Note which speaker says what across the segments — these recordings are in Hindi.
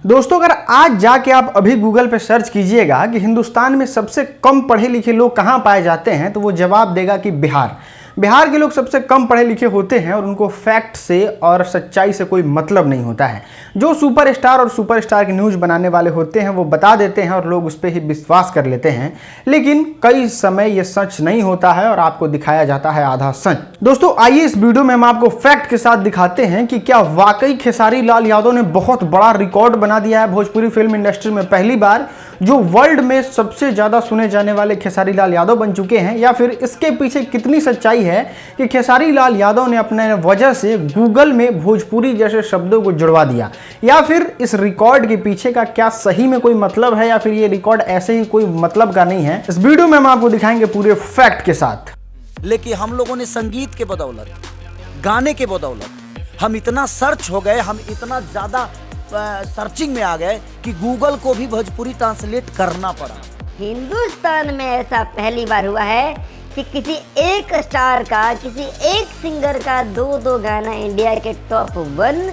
Speaker 1: दोस्तों अगर आज जाके आप अभी गूगल पे सर्च कीजिएगा कि हिंदुस्तान में सबसे कम पढ़े लिखे लोग कहाँ पाए जाते हैं तो वो जवाब देगा कि बिहार के लोग सबसे कम पढ़े लिखे होते हैं और उनको फैक्ट से और सच्चाई से कोई मतलब नहीं होता है। जो सुपरस्टार और सुपरस्टार की न्यूज़ बनाने वाले होते हैं वो बता देते हैं और लोग उस पर ही विश्वास कर लेते हैं, लेकिन कई समय ये सच नहीं होता है और आपको दिखाया जाता है आधा सच। दोस्तों आइए इस वीडियो में हम आपको फैक्ट के साथ दिखाते हैं कि क्या वाकई खेसारी लाल यादव ने बहुत बड़ा रिकॉर्ड बना दिया है भोजपुरी फिल्म इंडस्ट्री में। पहली बार जो वर्ल्ड में सबसे ज़्यादा सुने जाने वाले खेसारी लाल यादव बन चुके हैं, या फिर इसके पीछे कितनी सच्चाई है कि खेसारी लाल यादव ने अपने वजह से गूगल में भोजपुरी जैसे शब्दों को जुड़वा दिया, या फिर इस रिकॉर्ड के पीछे का क्या सही में कोई मतलब है या फिर ये रिकॉर्ड ऐसे ही कोई मतलब का नहीं है। इस वीडियो में हम आपको दिखाएंगे पूरे फैक्ट के साथ।
Speaker 2: लेकिन हम लोगों ने संगीत के बदौलत, गाने के बदौलत हम इतना सर्च हो गए, हम इतना ज्यादा सर्चिंग में आ गए कि गूगल को भी भोजपुरी ट्रांसलेट करना पड़ा।
Speaker 3: हिंदुस्तान में ऐसा पहली बार हुआ है कि किसी एक स्टार का, किसी एक सिंगर का दो गाना इंडिया के टॉप 1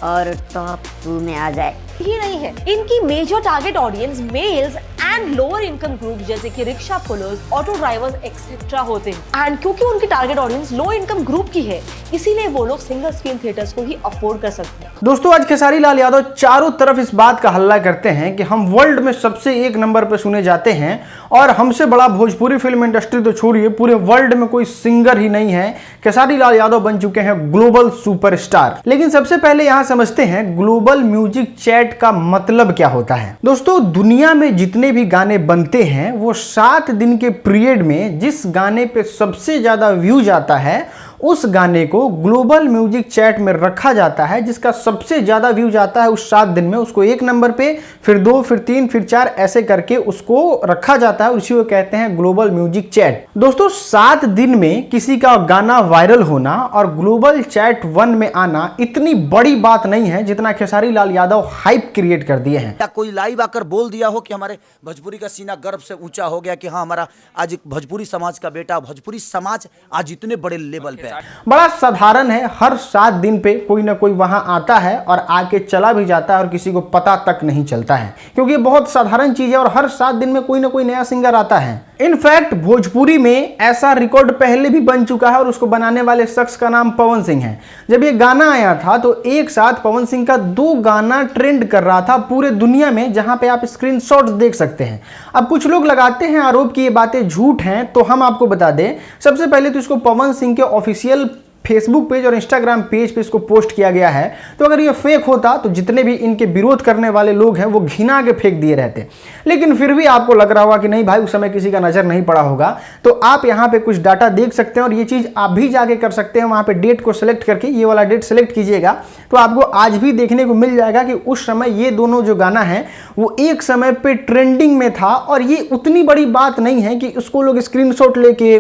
Speaker 3: और टॉप 2 में आ जाए।
Speaker 4: ही नहीं है, इनकी major target audience males and lower income group जैसे कि rickshaw pullers, auto drivers etcetera होते हैं। एंड क्योंकि उनकी target audience low income group की है, इसीलिए वो लोग सिंगल स्क्रीन थिएटर्स को ही अफोर्ड कर सकते हैं।
Speaker 1: दोस्तों आज खेसारी लाल यादव चारों तरफ इस बात का हल्ला करते हैं कि हम वर्ल्ड में सबसे एक नंबर पे सुने जाते हैं और हमसे बड़ा भोजपुरी फिल्म इंडस्ट्री तो छोड़िए, पूरे वर्ल्ड में कोई सिंगर ही नहीं है। खेसारी लाल यादव बन चुके हैं ग्लोबल सुपरस्टार। लेकिन सबसे पहले यहां समझते हैं ग्लोबल म्यूजिक चैट का मतलब क्या होता है। दोस्तों दुनिया में जितने भी गाने बनते हैं वो 7 दिन के पीरियड में जिस गाने पे सबसे ज्यादा व्यूज आता है उस गाने को ग्लोबल म्यूजिक चैट में रखा जाता है। जिसका सबसे ज्यादा व्यूज आता है उस 7 दिन में उसको 1 नंबर पे, फिर 2, फिर 3, फिर 4 ऐसे करके उसको रखा जाता है। उसी को कहते हैं ग्लोबल म्यूजिक चैट। दोस्तों 7 दिन में किसी का गाना वायरल होना और ग्लोबल चैट 1 में आना इतनी बड़ी बात नहीं है जितना खेसारी लाल यादव हाइप क्रिएट कर दिए हैं।
Speaker 2: क्या कोई लाइव आकर बोल दिया हो कि हमारे भोजपुरी का सीना गर्व से ऊंचा हो गया कि हाँ हमारा आज भोजपुरी समाज का बेटा, भोजपुरी समाज आज इतने बड़े लेवल पे।
Speaker 1: बड़ा साधारण है, हर 7 दिन पे कोई ना कोई वहां आता है और आके चला भी जाता है और किसी को पता तक नहीं चलता है, क्योंकि ये बहुत साधारण चीज है और हर 7 दिन में कोई ना कोई नया सिंगर आता है। इनफैक्ट भोजपुरी में ऐसा रिकॉर्ड पहले भी बन चुका है और उसको बनाने वाले शख्स का नाम पवन सिंह है। जब ये गाना आया था तो एक साथ पवन सिंह का 2 गाना ट्रेंड कर रहा था पूरे दुनिया में, जहां पे आप स्क्रीनशॉट्स देख सकते हैं। अब कुछ लोग लगाते हैं आरोप कि ये बातें झूठ हैं, तो हम आपको बता दें सबसे पहले तो इसको पवन सिंह के ऑफिशियल फेसबुक पेज और इंस्टाग्राम पेज पे इसको पोस्ट किया गया है। तो अगर ये फेक होता तो जितने भी इनके विरोध करने वाले लोग हैं वो घिना के फेंक दिए रहते। लेकिन फिर भी आपको लग रहा होगा कि नहीं भाई उस समय किसी का नजर नहीं पड़ा होगा, तो आप यहाँ पे कुछ डाटा देख सकते हैं और ये चीज आप भी जाके कर सकते हैं। वहां पे डेट को सिलेक्ट करके ये वाला डेट सिलेक्ट कीजिएगा तो आपको आज भी देखने को मिल जाएगा कि उस समय ये दोनों जो गाना है वो एक समय पे ट्रेंडिंग में था। और ये उतनी बड़ी बात नहीं है कि उसको लोग स्क्रीनशॉट लेके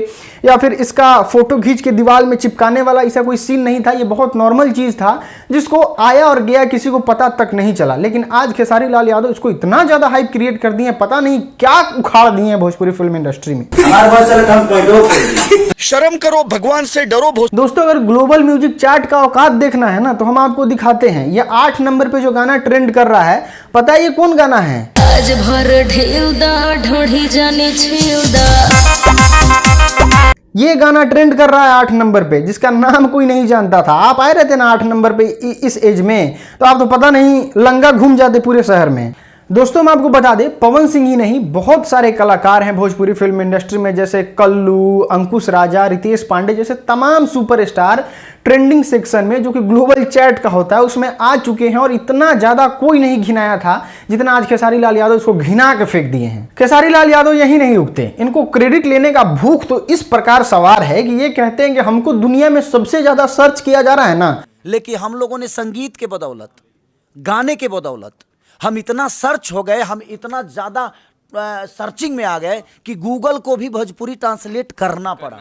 Speaker 1: या फिर इसका फोटो खींच के दीवार में चिपकाने वाला ऐसा कोई सीन नहीं था। ये बहुत नॉर्मल चीज था जिसको आया और गया किसी को पता तक नहीं चला। लेकिन आज खेसारी लाल यादव इसको इतना ज्यादा हाइप क्रिएट कर दिए, पता नहीं क्या उखाड़ दिए हैं भोजपुरी फिल्म इंडस्ट्री में।
Speaker 2: शर्म करो, भगवान से डरो।
Speaker 1: दोस्तों अगर ग्लोबल म्यूजिक चार्ट का औकात देखना है ना तो हम आपको दिखाते हैं। ये 8 नंबर पे जो गाना ट्रेंड कर रहा है, पता है ये कौन गाना है?
Speaker 5: आज भर ढेलदा ढोढ़ी जाने छेलदा।
Speaker 1: ये गाना ट्रेंड कर रहा है 8 नंबर पे, जिसका नाम कोई नहीं जानता था। आप आए रहते ना 8 नंबर पे इस एज में, तो आप तो पता नहीं लंगा घूम जाते पूरे शहर में। दोस्तों मैं आपको बता दें पवन सिंह ही नहीं बहुत सारे कलाकार हैं भोजपुरी फिल्म इंडस्ट्री में, जैसे कल्लू, अंकुश राजा, रितेश पांडे जैसे तमाम सुपरस्टार ट्रेंडिंग सेक्शन में जो कि ग्लोबल चैट का होता है उसमें आ चुके हैं। और इतना ज्यादा कोई नहीं घिनाया था जितना आज खेसारी लाल यादव इसको घिना के फेंक दिए हैं। खेसारी लाल यादव यही नहीं रुकते, इनको क्रेडिट लेने का भूख तो इस प्रकार सवार है कि ये कहते हैं कि हमको दुनिया में सबसे ज्यादा सर्च किया जा रहा है ना।
Speaker 2: लेकिन हम लोगों ने संगीत के बदौलत, गाने के बदौलत हम इतना सर्च हो गए, हम इतना ज्यादा सर्चिंग में आ गए कि गूगल को भी भोजपुरी ट्रांसलेट करना पड़ा।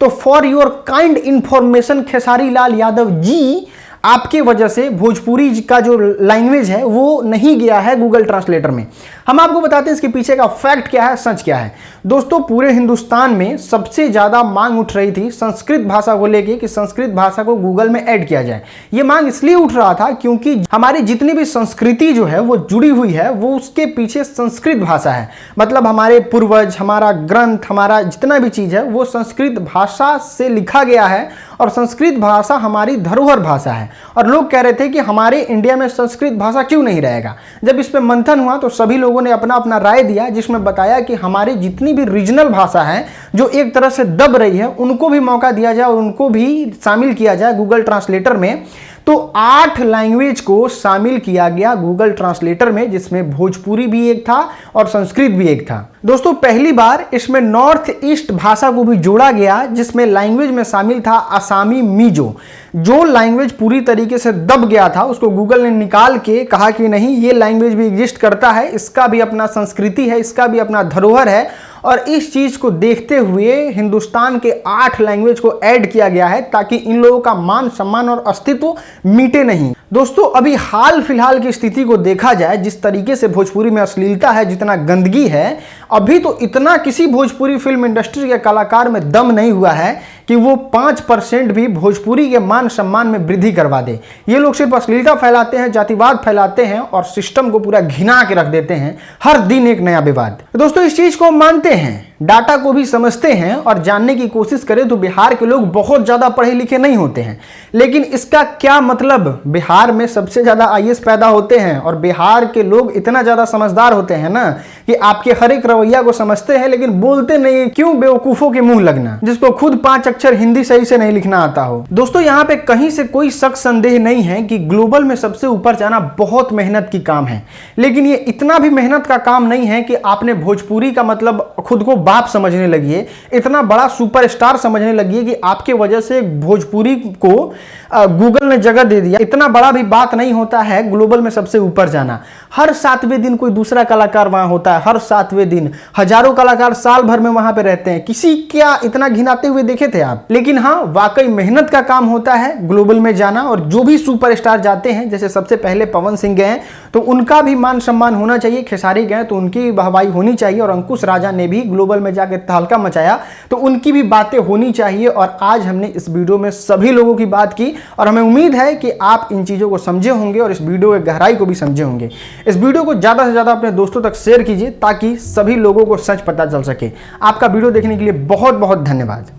Speaker 1: तो for your kind information Khesari Lal Yadav ji, आपके वजह से भोजपुरी का जो लैंग्वेज है वो नहीं गया है गूगल ट्रांसलेटर में। हम आपको बताते हैं इसके पीछे का फैक्ट क्या है, सच क्या है। दोस्तों, पूरे हिंदुस्तान में सबसे ज्यादा मांग उठ रही थी संस्कृत भाषा को लेके कि संस्कृत भाषा को गूगल में ऐड किया जाए। ये मांग इसलिए उठ रहा था क्योंकि हमारी जितनी भी संस्कृति जो है वो जुड़ी हुई है वो उसके पीछे संस्कृत भाषा है। मतलब हमारे पूर्वज, हमारा ग्रंथ, हमारा जितना भी चीज है वो संस्कृत भाषा से लिखा गया है और संस्कृत भाषा हमारी धरोहर भाषा है। और लोग कह रहे थे कि हमारे इंडिया में संस्कृत भाषा क्यों नहीं रहेगा। जब इस पे मंथन हुआ तो सभी लोगों ने अपना अपना राय दिया, जिसमें बताया कि हमारी जितनी भी रीजनल भाषा है जो एक तरह से दब रही है उनको भी मौका दिया जाए और उनको भी शामिल किया जाए गूगल ट्रांसलेटर में। तो 8 लैंग्वेज को शामिल किया गया गूगल ट्रांसलेटर में, जिसमें भोजपुरी भी एक था और संस्कृत भी एक था। दोस्तों, पहली बार इसमें नॉर्थ ईस्ट भाषा को भी जोड़ा गया, जिसमें लैंग्वेज में शामिल था आसामी मिजो। जो लैंग्वेज पूरी तरीके से दब गया था उसको गूगल ने निकाल के कहा कि नहीं, ये लैंग्वेज भी एग्जिस्ट करता है, इसका भी अपना संस्कृति है, इसका भी अपना धरोहर है। और इस चीज को देखते हुए हिंदुस्तान के 8 लैंग्वेज को ऐड किया गया है ताकि इन लोगों का मान सम्मान और अस्तित्व मिटे नहीं। दोस्तों, अभी हाल फिलहाल की स्थिति को देखा जाए, जिस तरीके से भोजपुरी में अश्लीलता है, जितना गंदगी है, अभी तो इतना किसी भोजपुरी फिल्म इंडस्ट्री के कलाकार में दम नहीं हुआ है कि वो 5% भी भोजपुरी के मान सम्मान में वृद्धि करवा दे। ये लोग सिर्फ अश्लीलता फैलाते हैं, जातिवाद फैलाते हैं और सिस्टम को पूरा घिना के रख देते हैं। हर दिन एक नया विवाद। दोस्तों, इस चीज को मानते हैं, डाटा को भी समझते हैं और जानने की कोशिश करें तो बिहार के लोग बहुत ज्यादा पढ़े लिखे नहीं होते हैं। लेकिन इसका क्या मतलब, बिहार में सबसे ज्यादा आईएएस पैदा होते हैं और बिहार के लोग इतना ज्यादा समझदार होते हैं ना कि आपके हर एक रवैया को समझते हैं लेकिन बोलते नहीं। क्यों बेवकूफों के मुंह लगना, जिसको खुद 5 अक्षर हिंदी सही से नहीं लिखना आता हो। दोस्तों, यहाँ पे कहीं से कोई शक संदेह नहीं है कि ग्लोबल में सबसे ऊपर जाना बहुत मेहनत की काम है, लेकिन ये इतना भी मेहनत का काम नहीं है कि आपने भोजपुरी का मतलब खुद को बाप समझने लगिए, इतना बड़ा सुपरस्टार समझने लगिए कि आपके वजह से भोजपुरी को गूगल ने जगह दे दिया। इतना बड़ा भी बात नहीं होता है ग्लोबल में सबसे ऊपर जाना। हर 7वें दिन कोई दूसरा कलाकार वहां होता है, हर 7वें दिन हजारों कलाकार साल भर में वहां पे रहते हैं। किसी क्या इतना घिनाते हुए देखे थे आप? लेकिन हाँ, वाकई मेहनत का काम होता है ग्लोबल में जाना। और जो भी सुपरस्टार जाते हैं, जैसे सबसे पहले पवन सिंह गए तो उनका भी मान सम्मान होना चाहिए, खेसारी गए तो उनकी वाहवाही होनी चाहिए, और अंकुश राजा ने भी ग्लोबल में जाकर तहलका मचाया तो उनकी भी बातें होनी चाहिए। और आज हमने इस वीडियो में सभी लोगों की बात की और हमें उम्मीद है कि आप इन चीजों को समझे होंगे और इस वीडियो की गहराई को भी समझे होंगे। इस वीडियो को ज्यादा से ज्यादा अपने दोस्तों तक शेयर कीजिए ताकि सभी लोगों को सच पता चल सके। आपका वीडियो देखने के लिए बहुत बहुत धन्यवाद।